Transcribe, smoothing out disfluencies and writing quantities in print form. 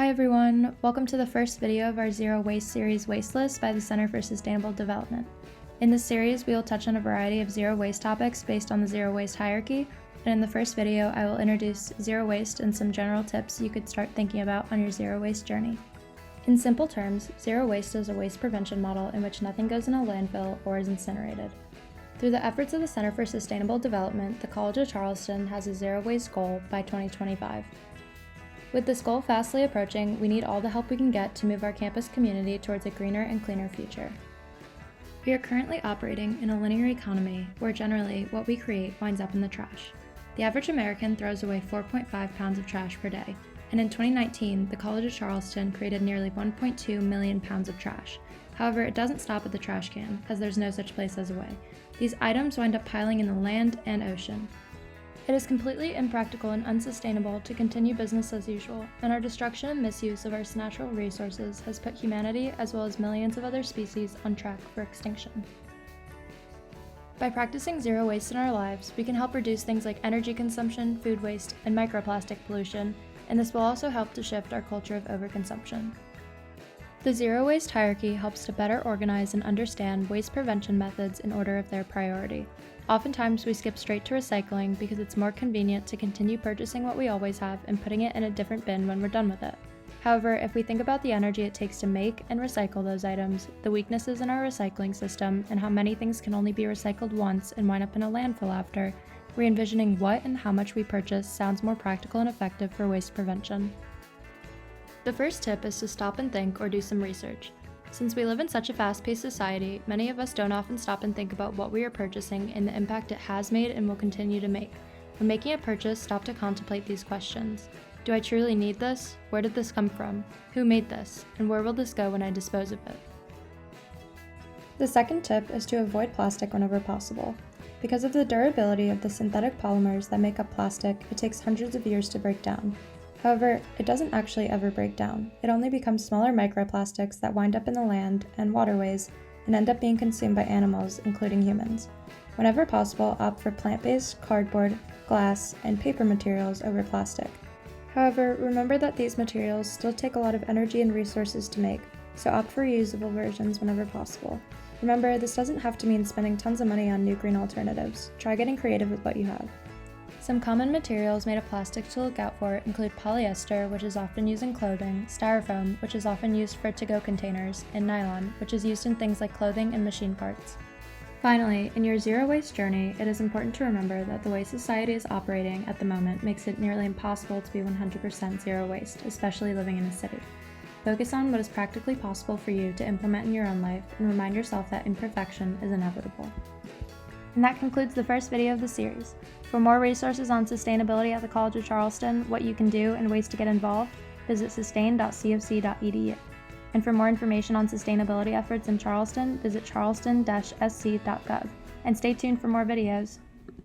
Hi everyone, welcome to the first video of our Zero Waste series Wasteless by the Center for Sustainable Development. In this series, we will touch on a variety of zero waste topics based on the zero waste hierarchy, and in the first video, I will introduce zero waste and some general tips you could start thinking about on your zero waste journey. In simple terms, zero waste is a waste prevention model in which nothing goes in a landfill or is incinerated. Through the efforts of the Center for Sustainable Development, the College of Charleston has a zero waste goal by 2025. With this goal fastly approaching, we need all the help we can get to move our campus community towards a greener and cleaner future. We are currently operating in a linear economy where generally what we create winds up in the trash. The average American throws away 4.5 pounds of trash per day, and in 2019, the College of Charleston created nearly 1.2 million pounds of trash. However, it doesn't stop at the trash can, as there's no such place as away. These items wind up piling in the land and ocean. It is completely impractical and unsustainable to continue business as usual, and our destruction and misuse of our natural resources has put humanity as well as millions of other species on track for extinction. By practicing zero waste in our lives, we can help reduce things like energy consumption, food waste, and microplastic pollution, and this will also help to shift our culture of overconsumption. The zero waste hierarchy helps to better organize and understand waste prevention methods in order of their priority. Oftentimes, we skip straight to recycling because it's more convenient to continue purchasing what we always have and putting it in a different bin when we're done with it. However, if we think about the energy it takes to make and recycle those items, the weaknesses in our recycling system, and how many things can only be recycled once and wind up in a landfill after, re-envisioning what and how much we purchase sounds more practical and effective for waste prevention. The first tip is to stop and think or do some research. Since we live in such a fast-paced society, many of us don't often stop and think about what we are purchasing and the impact it has made and will continue to make. When making a purchase, stop to contemplate these questions. Do I truly need this? Where did this come from? Who made this? And where will this go when I dispose of it? The second tip is to avoid plastic whenever possible. Because of the durability of the synthetic polymers that make up plastic, it takes hundreds of years to break down. However, it doesn't actually ever break down. It only becomes smaller microplastics that wind up in the land and waterways and end up being consumed by animals, including humans. Whenever possible, opt for plant-based, cardboard, glass, and paper materials over plastic. However, remember that these materials still take a lot of energy and resources to make, so opt for reusable versions whenever possible. Remember, this doesn't have to mean spending tons of money on new green alternatives. Try getting creative with what you have. Some common materials made of plastic to look out for include polyester, which is often used in clothing, styrofoam, which is often used for to-go containers, and nylon, which is used in things like clothing and machine parts. Finally, in your zero waste journey, it is important to remember that the way society is operating at the moment makes it nearly impossible to be 100% zero waste, especially living in a city. Focus on what is practically possible for you to implement in your own life, and remind yourself that imperfection is inevitable. And that concludes the first video of the series. For more resources on sustainability at the College of Charleston, what you can do, and ways to get involved, visit sustain.coc.edu. And for more information on sustainability efforts in Charleston, visit charleston-sc.gov. And stay tuned for more videos.